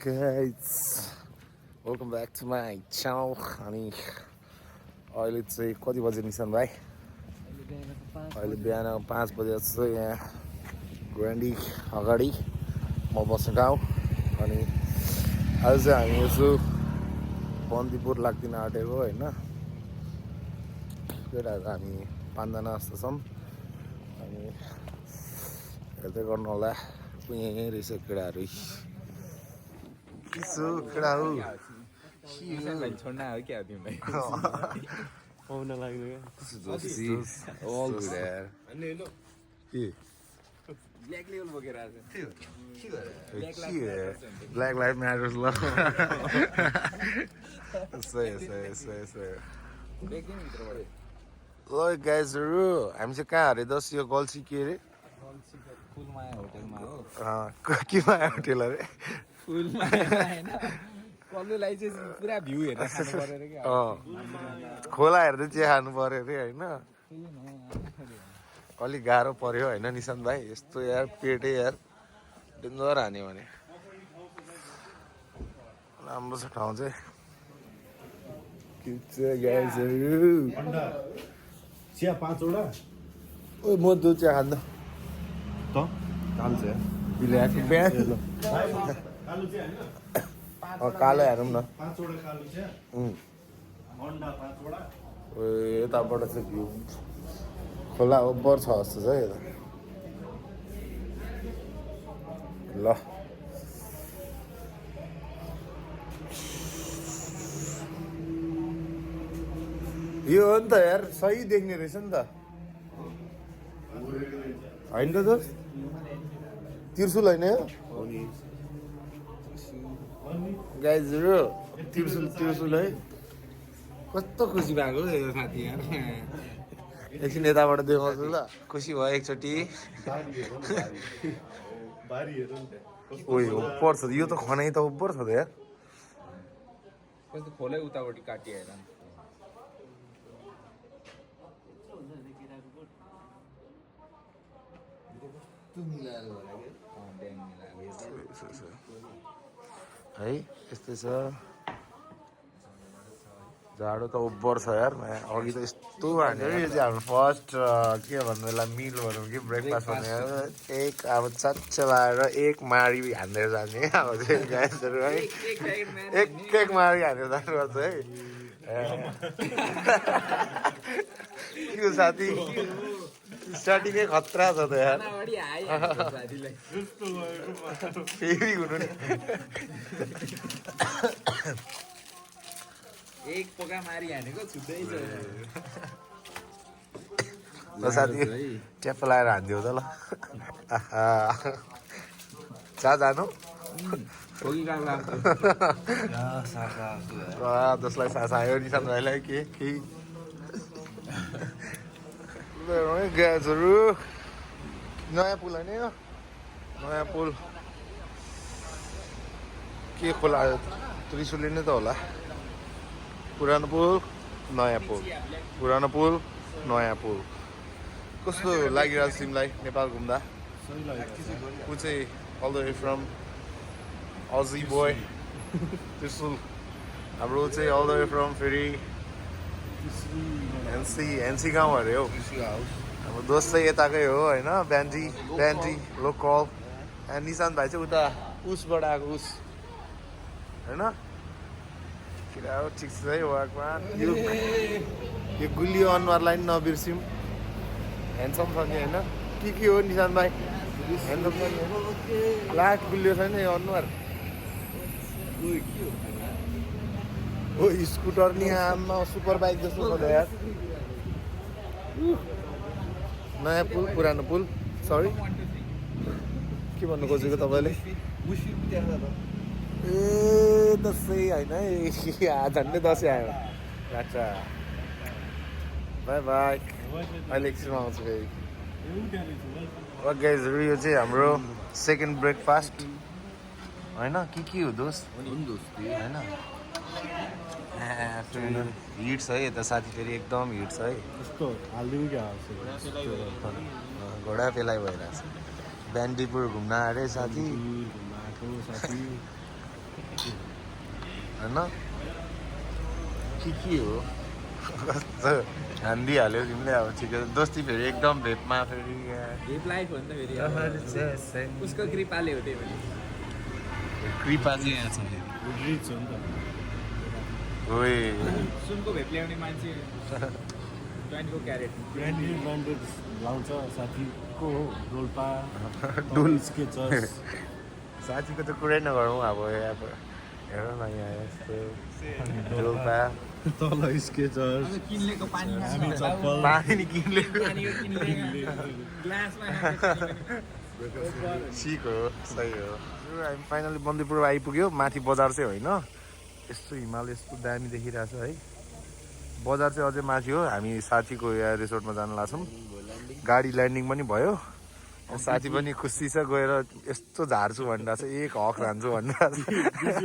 Guys, welcome back to my channel. अनि अहिले चाहिँ कति बजे निशान भाइ? अहिले बिहान 5 बजे जस्तो यहाँ ग्रान्डी अगाडि म बस्ने ठाउँ। अनि आज चाहिँ हामी यसो बन्दीपुर लाग्दिन आँटेको होइन। केटाहरू हामी 5 जना जस्तो छौँ। अनि हेर्दै गर्नु होला यहीँ रहेछ केटाहरू। किसो केटा हो छोड्ना हो क्या तिमीलाई पाउन लाग्नु all good यार के ब्ल्याक लेभल बोकेर आएको ब्ल्याक लाइफ म्याटर्स ल सही ल गाइजहरू हामी चाहिँ कहाँ अरे दस यो गल्छी के अरे फुलमाया होटेलमा हो के माया होटेल अरे फुलमाया होइन कल्लुलाई चाहिँ पुरा भ्यू हेरेर खानु पर्यो अरे क्या खोला हेर्दै चिया खानु पर्यो अरे होइन अलिक गाह्रो पर्यो होइन निशान्त भाइ यस्तो यार पेटै यार डेन्जर हान्यो भने राम्रो छ ठाउँ चाहिँ के छ गाइजहरू चिया 5 वटा ओ म दुध चिया खान्दा त कालो चिया बिल्याक बिहान कालो चिया हैन कालो हेरौँ न 5 वटा कालो चिया अन्डा 5 वटा यताबाट चाहिँ भ्यू खोला ओभर छ जस्तो छ यता ल यो हो नि त यार सही देख्ने रहेछ नि त होइन त दोस्त त्रिशुल होइन यो गाइजहरू त्रिशुल है कस्तो खुसी भएको यो साथी यार एकछिन यताबाट देखाउँछु ल खुसी भयो एकचोटि ओइ उपर छ यो त खनाइ त उपर छ त यार कस्तो खोलै उतापट्टि काटियो हेर है यस्तै छ जाडो त उब्बर छ यार अघि त यस्तो हान्यो यो चाहिँ हाम्रो फर्स्ट के भन्नु बेला मिल भनौँ कि ब्रेकफास्ट भन्ने एक अब चच्च लाएर एक माडी हान्दै जाने अब चाहिँ गाइसहरू है एक माडी हानेर जानुपर्छ है के साथी स्टार्टिङै खतरा छ त यार फेरि हुनु नि एक पोका मारी हानेको छुट्टै छ ल साथी च्याप्प लाएर हानिदियो त ल चाह जानु जसलाई सास आयो निशान भाइलाई के ग्यासहरू नयाँ पुल होइन यो नयाँ पुल के खोला त्रिशुली नै त होला पुरानो पुल नयाँ पुल पुरानो पुल नयाँ पुल कस्तो लागिरहेको छ तिमीलाई नेपाल घुम्दा ऊ चाहिँ अल द वे फ्रम अजी बोय त्रिशुल हाम्रो चाहिँ अल द वे फ्रम फेरि एनसी गाउँ अरे हौ हाम्रो दोस्त चाहिँ यताकै हो होइन ब्यान्डी लोकल एन्ड निशान्त भाइ चाहिँ उता उसबाट आएको उस होइन किरा हो ठिक छ है वाकमान यो गुलियो अनुहारलाई पनि नबिर्स्यौँ ह्यान्डसम छ नि होइन के हो निशान्त भाइ ह्यान्डसम छ नि लास्ट गुलियो छैन यो अनुहार हो स्कुटर नि आमा सुपर बाइक जस्तो छ त यार नयाँ पुल पुरानो पुल सरी के भन्नु खोजेको तपाईँले ए दसैँ होइन झन्डै दसैँ आयो अच्छा बाई बाई अहिले एकछिनमा आउँछु फेरि गाइजहरू यो चाहिँ हाम्रो सेकेन्ड ब्रेकफास्ट होइन के हो दोस्त होइन हिट छ है यता साथी फेरि एकदम हिट छ है घोडा पेलाइ भइरहेको छ ब्यान्डीपुर घुम्न अरे साथी होइन के हो कस्तो हान्दिहाल्यो तिमीले अब ठिकै दोस्ती फेरि एकदम भेपमा फेरि हिप लाइफ हो नि त फेरि उसको कृपाले हो त्यही भने कृपा चाहिँ यहाँ छ रिच हो नि त ओए सुनको भेप ल्याउने मान्छे 24 क्यारेट ब्रान्डेड लाउँछ साथीको हो डोल्पा डोल स्केचर्स साथीको त कुरै नगरौँ अब यहाँ हेर न यहाँ यस्तो डोल्पा तल स्केचर्स अब किन्लेको पानी हामी चप्पल पानी नि किन्ले ग्लासमा ठिक हो सही हो हामी फाइनली बन्दीपुर आइपुग्यो माथि बजार चाहिँ होइन यस्तो हिमाल यस्तो दामी देखिरहेछ है बजार चाहिँ अझै माथि हो हामी साथीको यहाँ रिसोर्टमा जान लाग्छौँ गाडी ल्यान्डिङ पनि भयो साथी पनि खुसी छ गएर यस्तो झार्छु भनिरहेको छ एक हक हान्छु भनिरहेको छ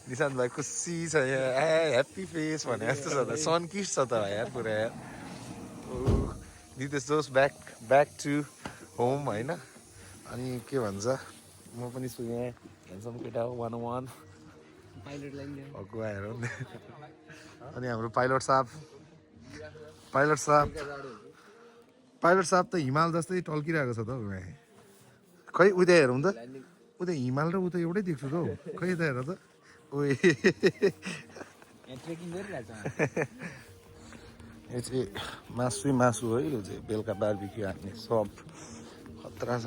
निशान्त भाइ खुसी छ यहाँ ह्याप्पी फेस भने जस्तो छ त सनकिस छ त यार पुरा यार नितेश जोस् ब्याक टु होम होइन अनि के भन्छ म पनि छु यहाँ हेन्सम केटा हो 101 अगुवा हेरौँ अनि हाम्रो पाइलट साहब त हिमाल जस्तै टल्किरहेको छ त हौ यहाँ खै उता हेरौँ त उता हिमाल र उता एउटै देख्छु त हौ खै यता हेर त ओए ट्रेकिङ गरिरहेछ यो चाहिँ मासु है यो चाहिँ बेलुका बारबिक्यू हान्ने सब खतरा छ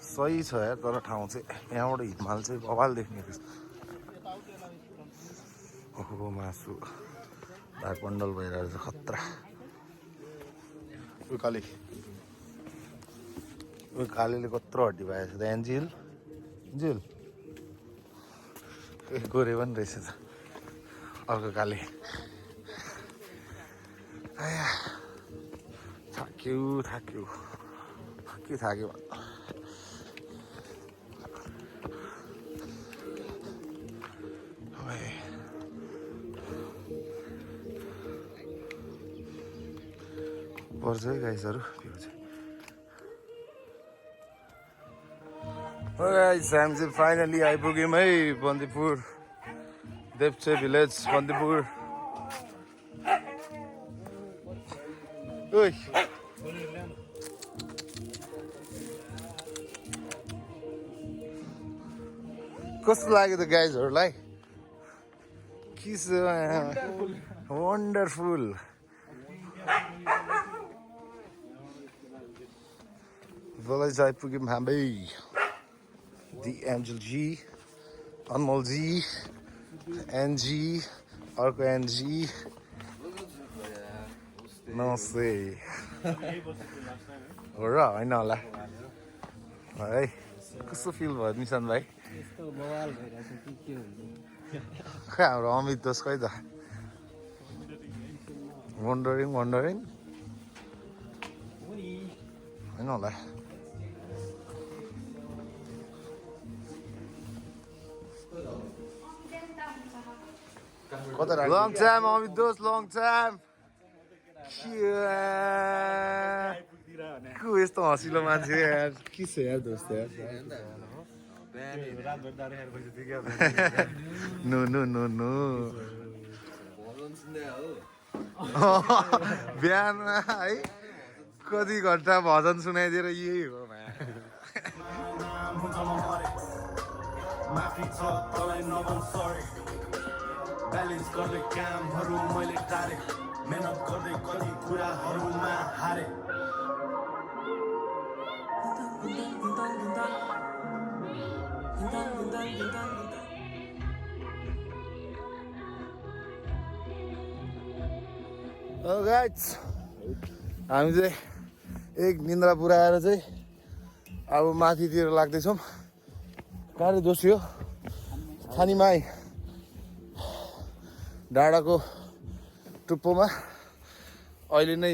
सही छ यार तर ठाउँ चाहिँ यहाँबाट हिमाल चाहिँ बवाल देख्ने रहेछ ओहो मासु भागमण्डल भइरहेको छ खतरा उकाले कालेले कत्रो हड्डी भएको छ त एन्जिल गोरे पनि रहेछ त अर्को काले थाक्यो पर्छ है गाइसहरू त्यो चाहिँ हामी चाहिँ फाइनली आइपुग्यौँ है बन्दीपुर देप्चे भिलेज बन्दीपुर ओइ कस्तो लाग्यो त गाइजहरूलाई के छ वन्डरफुल Village आइपुग्यौँ हामी दि एन्जल जी अनमोल जी एनजी अर्को एनजी नमस्ते हो र होइन होला है कस्तो फिल भयो निशान्त भाइ खै हाम्रो अमित दोष खै त वन्डरिङ होइन होला Long time, Amit Dost, long time. को यस्तो हँसिलो मान्छे यार के छ यार दोस्त यार नो बिहान है कति घन्टा भजन सुनाइदिएर यही हो ब्यालेन्स गर्दै कामहरू मैले टारे मेहनत गर्दै कति कुराहरूमा हारे हामी चाहिँ एक निन्द्रा पुऱ्याएर चाहिँ अब माथितिर लाग्दैछौँ गाडी दोस्यो छानीमाई डाँडाको टुप्पोमा अहिले नै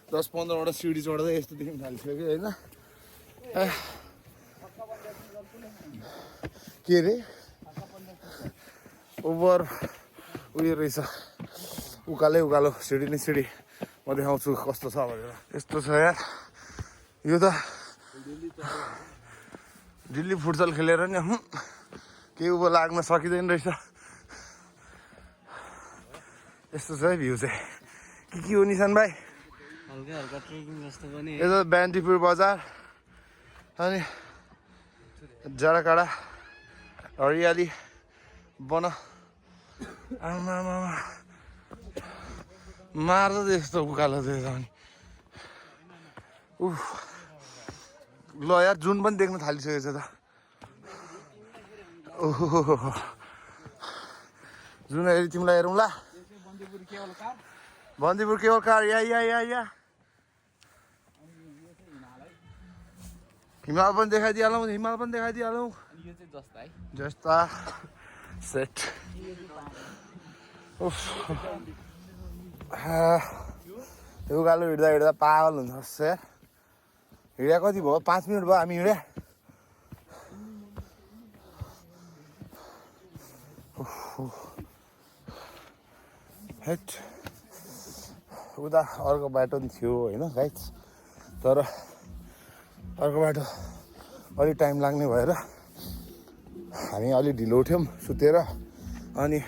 10-15वटा सिडी चढ्दै यस्तो देख्न थालिसक्यो होइन के अरे ओभर उयो रहेछ उकालो सिडी नै सिडी म देखाउँछु कस्तो छ भनेर यस्तो छ यार यो त दिल्ली फुटबल खेलेर नि केही उँभो लाग्न सकिँदैन रहेछ। यस्तो छ है भ्यू चाहिँ। के हो निशान भाइ? हल्का हल्का ट्रेकिङ जस्तो पनि यो त ब्यान्डीपुर बजार अनि जराकाडा हरियाली बन आमामा मार्छ त्यस्तो उकालो चाहिँ अनि उफ ल यार जुन पनि देख्न थालिसकेको छ त। ओहो जुन हेरी तिमीलाई हेरौँ ल। बन्दीपुर केवल कार या हिमाल पनि देखाइदिइहालौँ यो चाहिँ जस्ता है जस्ता सेट उफ यो उकालो हिँड्दा पागल हुन्छ यार। हिँड्या कति भयो? 5 मिनट भयो हामी हिँड्या। हेट उता अर्को बाटो पनि थियो होइन गाइस, तर अर्को बाटो अलि टाइम लाग्ने भएर हामी अलि ढिलो उठ्यौँ सुतेर। अनि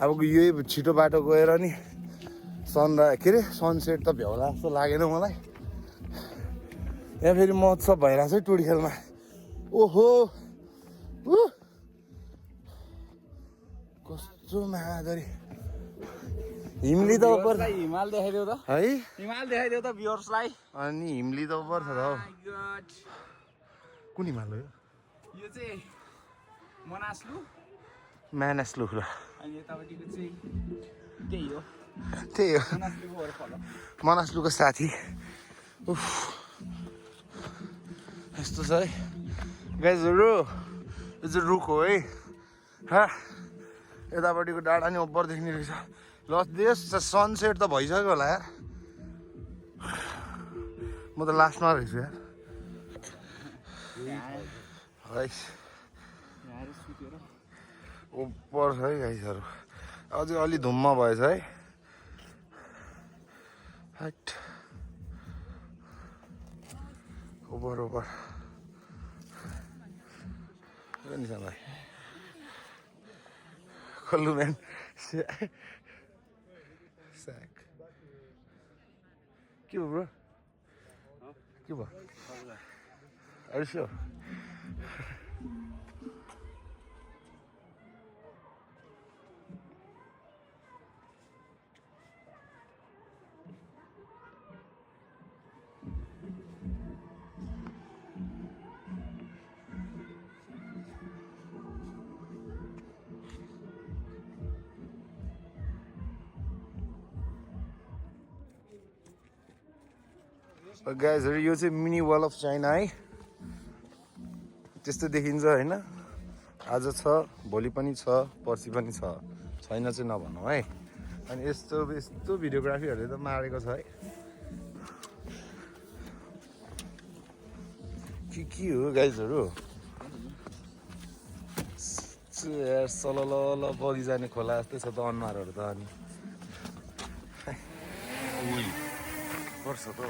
अब यही छिटो बाटो गएर नि सनसेट त भ्याउला जस्तो लागेन मलाई। यहाँ फेरि महोत्सव भइरहेको छ टुडिखेलमा। ओहो कस्तो महागरी हिमली त उपर हिमाल देखाइदेऊ त है। हिमाल देखाइदेऊ त भ्युअर्सलाई। अनि हिमली त उपर छ त हौ। कुन हिमाल हो यो चाहिँ मनासलु म्यानसलु ल अनि यतापट्टिको चाहिँ त्यही हो त्यही हो मनासलुको वरपर मनसलुको साथी। उफ यस्तो छ है गाइजहरू। यो चाहिँ रुख हो है। यतापट्टिको डाँडा नि ओभर देख्ने रहेछ। ल देश सनसेट त भइसक्यो होला यार। म त लास्टमा रहेछु यार। ओभर छ है गाइजहरू। अझै अलि धुम्म भएछ है। हाइट ओभर निशान भाइ खल्लु म्यान स्याक के भयो ब्रो? के भयो? अरू गाइजहरू यो चाहिँ मिनी वाल अफ चाइना है। त्यस्तो देखिन्छ होइन। आज छ भोलि पनि छ पर्सि पनि छ, छैन चाहिँ नभनौँ है। अनि यस्तो भिडियोग्राफीहरूले त मारेको छ है। के हो गाइजहरू? सलल बगी जाने खोला जस्तै छ त अनुहारहरू त। अनि पर्छ त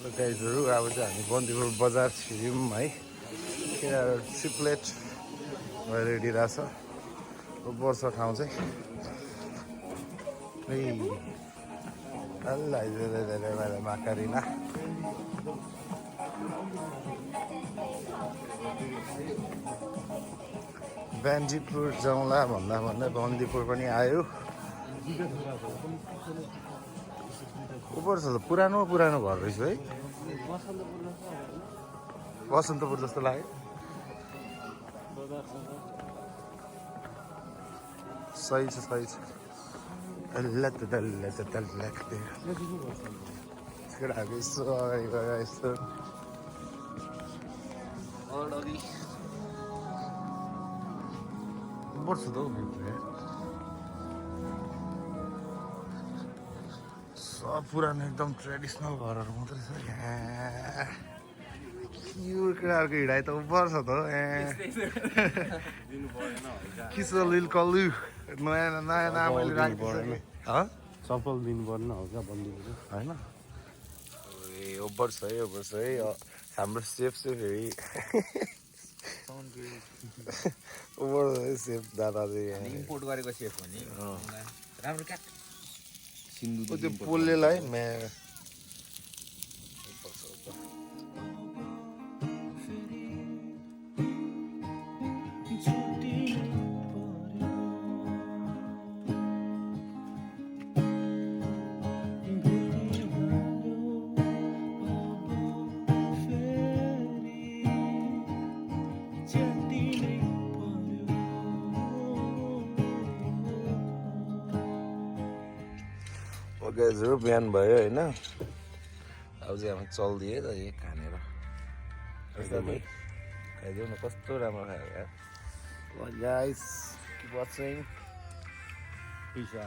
गाइजहरू अब चाहिँ हामी बन्दीपुर बजार छिर्यौँ है किनभने ट्रिप्लेट भएर हिँडिरहेछ वर्ष ठाउँ चाहिँ माकारिना बन्दीपुर जाउँला भन्दा भन्दा बन्दीपुर पनि आयो उपर छ त पुरानो पुरानो घर रहेछ है बसन्तपुर जस्तो लाग्यो सही छ केटाहरूको यस्तो अगाडि गएर यस्तो पर्छ त हौ सब पुरानो एकदम ट्रेडिसनल घरहरू मात्रै छ यहाँ यो केटाहरूको हिँडाइ त पर्छ त हौ किसो लिल कल्लु नयाँ नयाँ नामले राखिदिनु सफल दिनु पर्ने हो क्या बन्दीपुर होइन ए ओभर छ है हाम्रो सेफ फेरि ओभर सेफ दादा चाहिँ इम्पोर्ट गरेको सेफ हो नि राम्रो क्या सिन्धु त्यो पोलेलाई गाइजहरू बिहान भयो होइन अब चाहिँ हामी चल्दियो है त यो खानेर खाइदिउँ न कस्तो राम्रो खायो यार गाइस वाचिङ पिसा